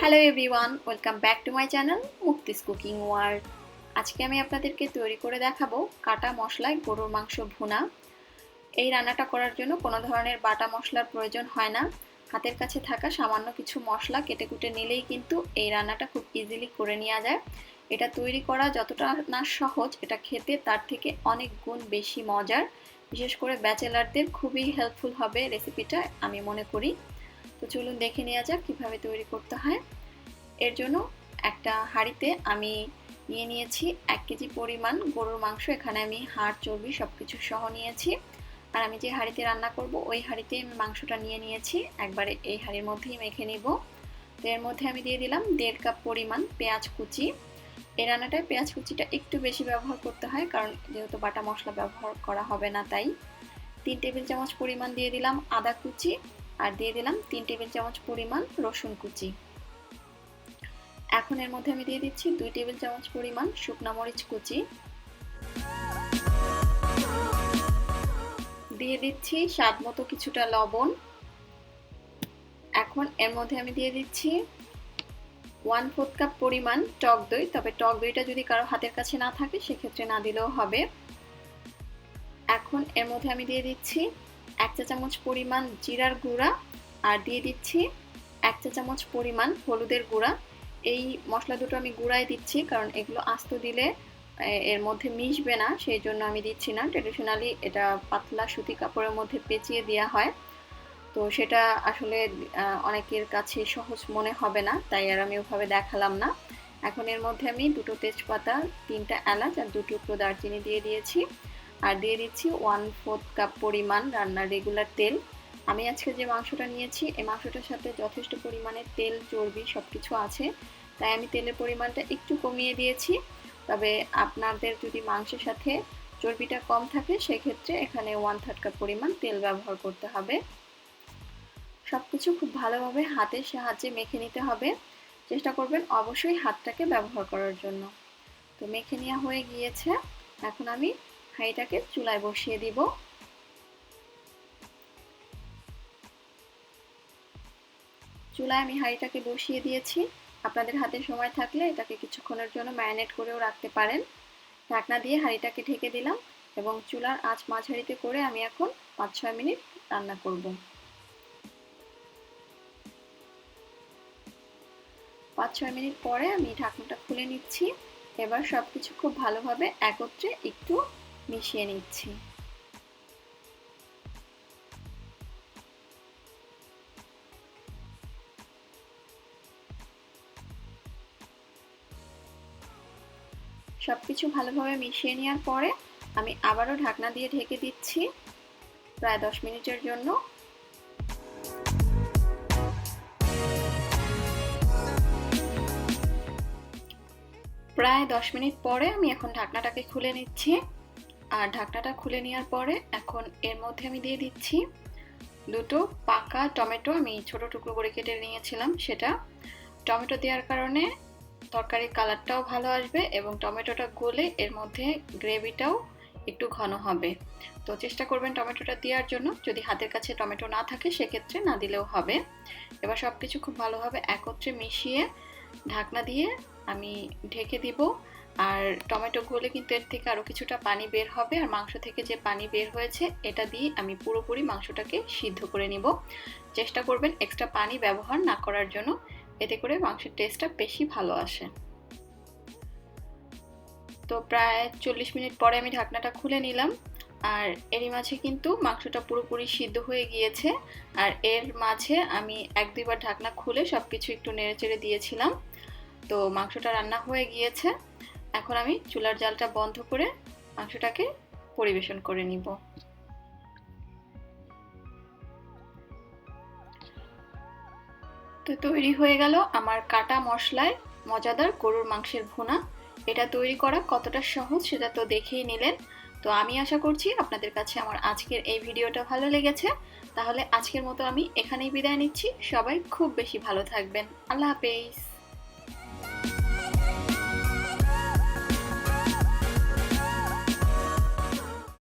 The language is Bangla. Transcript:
Hello everyone, welcome back to my channel Mukti's cooking world. আজকে আমি আপনাদেরকে তৈরি করে দেখাবো কাটা মশলায় গরুর মাংস ভুনা। এই রান্নাটা করার জন্য কোনো ধরনের বাটা মশলার প্রয়োজন হয় না। হাতের কাছে থাকা সামান্য কিছু মশলা কেটে কুটে নিলেই কিন্তু এই রান্নাটা খুব ইজিলি করে নেওয়া যায়। এটা তৈরি করা যতটা না সহজ, এটা খেতে তার থেকে অনেক গুণ বেশি মজার। বিশেষ করে ব্যাচেলারদের খুবই হেল্পফুল হবে রেসিপিটা, আমি মনে করি। তো চলুন দেখে নেওয়া যাক কীভাবে তৈরি করতে হয়। এর জন্য একটা হাঁড়িতে আমি নিয়ে নিয়েছি 1 কেজি পরিমাণ গরুর মাংস। এখানে আমি হাড় চর্বি সব কিছু সহ নিয়েছি। আর আমি যে হাঁড়িতে রান্না করব ওই হাঁড়িতে আমি মাংসটা নিয়ে নিয়েছি, একবারে এই হাঁড়ির মধ্যেই মেখে নিব। তো এর মধ্যে আমি দিয়ে দিলাম 1.5 কাপ পরিমাণ পেঁয়াজ কুচি। এই রান্নাটায় পেঁয়াজ কুচিটা একটু বেশি ব্যবহার করতে হয়, কারণ যেহেতু বাটা মশলা ব্যবহার করা হবে না, তাই 3 টেবিল চামচ পরিমাণ দিয়ে দিলাম আদা কুচি, আর দিয়ে দিলাম 3 টেবিল চামচ পরিমাণ রসুন কুচি। এখন এর মধ্যে আমি দিয়ে দিচ্ছি 2 টেবিল চামচ পরিমাণ শুকনো মরিচ কুচি, দিয়ে দিচ্ছি স্বাদ মতো কিছুটা লবণ। এখন এর মধ্যে আমি দিয়ে দিচ্ছি 1/4 কাপ পরিমাণ টক দই, তবে টক দইটা যদি কারো হাতের কাছে না থাকে সেক্ষেত্রে না দিলেও হবে। এখন এর মধ্যে আমি দিয়ে দিচ্ছি 1 চা চামচ পরিমাণ জিরার গুঁড়া, আর দিয়ে দিচ্ছি 1 চা চামচ পরিমাণ হলুদের গুঁড়া। এই মশলা দুটো আমি গুঁড়ায় দিচ্ছি, কারণ এগুলো আস্ত দিলে এর মধ্যে মিশবে না, সেই জন্য আমি দিচ্ছি না। ট্রেডিশনালি এটা পাতলা সুতি কাপড়ের মধ্যে পেঁচিয়ে দেওয়া হয়, তো সেটা আসলে অনেকের কাছে সহজ মনে হবে না, তাই আর আমি ওভাবে দেখালাম না। এখন এর মধ্যে আমি 2টো তেজপাতা, 3টা এলাচ আর 2 টুকরো দারচিনি দিয়ে দিয়েছি, আর দিয়ে দিচ্ছি 1/4 কাপ পরিমাণ রান্নার রেগুলার তেল। আমি আজকে যে মাংসটা নিয়েছি এই মাংসটার সাথে যথেষ্ট পরিমাণে তেল চর্বি সব কিছু আছে, তাই আমি তেলের পরিমাণটা একটু কমিয়ে দিয়েছি। তবে আপনাদের যদি মাংসের সাথে চর্বিটা কম থাকে সেক্ষেত্রে এখানে 1/3 কাপ পরিমাণ তেল ব্যবহার করতে হবে। সব কিছু খুব ভালোভাবে হাতের সাহায্যে মেখে নিতে হবে। চেষ্টা করবেন অবশ্যই হাতটাকে ব্যবহার করার জন্য। তো মেখে নেওয়া হয়ে গিয়েছে। এখন আমি হাঁড়িটাকে চুলায় বসিয়ে দিব। চুলায় আমি হাঁড়িটাকে বসিয়ে দিয়েছি। আপনাদের হাতে সময় থাকলে এটাকে কিছুক্ষণের জন্য ম্যারিনেট করেও রাখতে পারেন। ঢাকনা দিয়ে হাঁড়িটাকে ঢেকে দিলাম এবং চুলার আঁচ মাঝারিতে করে আমি এখন 5-6 মিনিট রান্না করব। 5-6 মিনিট পরে আমি ঢাকনাটা খুলে নিচ্ছি। এবার সবকিছু খুব ভালোভাবে একত্রে একটু মিশিয়ে নিচ্ছি। সবকিছু ভালোভাবে মিশিয়ে নেওয়ার পরে আমি আবারও ঢাকনা দিয়ে ঢেকে দিচ্ছি প্রায় 10 মিনিটের জন্য। প্রায় 10 মিনিট পরে আমি এখন ঢাকনাটাকে খুলে নিচ্ছি। আর ঢাকনাটা খুলে নেওয়ার পরে এখন এর মধ্যে আমি দিয়ে দিচ্ছি 2টো পাকা টমেটো, আমি ছোট টুকরো করে কেটে নিয়েছিলাম সেটা। টমেটো দেওয়ার কারণে তরকারির কালারটাও ভালো আসবে এবং টমেটোটা গলে এর মধ্যে গ্রেভিটাও একটু ঘন হবে। তো চেষ্টা করবেন টমেটোটা দেওয়ার জন্য। যদি হাতের কাছে টমেটো না থাকে সেক্ষেত্রে না দিলেও হবে। এবার সব কিছু খুব ভালোভাবে একত্রে মিশিয়ে ঢাকনা দিয়ে আমি ঢেকে দিব। আর টমেটো গলে কিন্তু এর থেকে আরও কিছুটা পানি বের হবে, আর মাংস থেকে যে পানি বের হয়েছে এটা দিয়ে আমি পুরোপুরি মাংসটাকে সিদ্ধ করে নিব। চেষ্টা করবেন এক্সট্রা পানি ব্যবহার না করার জন্য, এতে করে মাংসের টেস্টটা বেশি ভালো আসে। তো প্রায় 40 মিনিট পরে আমি ঢাকনাটা খুলে নিলাম, আর এরই মাঝে কিন্তু মাংসটা পুরোপুরি সিদ্ধ হয়ে গিয়েছে। আর এর মাঝে আমি 1-2 বার ঢাকনা খুলে সব কিছু একটু নেড়েচেড়ে দিয়েছিলাম। তো মাংসটা রান্না হয়ে গিয়েছে। এখন আমি চুলার জালটা বন্ধ করে মাংসটাকে পরিবেশন করে নিব। তো তৈরি হয়ে গেল আমার কাটা মশলায় মজাদার গরুর মাংসের ভুনা। এটা তৈরি করা কতটা সহজ সেটা তো দেখেই নিলেন। তো আমি আশা করছি আপনাদের কাছে আমার আজকের এই ভিডিওটা ভালো লেগেছে। তাহলে আজকের মতো আমি এখানেই বিদায় নিচ্ছি। সবাই খুব বেশি ভালো থাকবেন। আল্লাহ হাফেজ।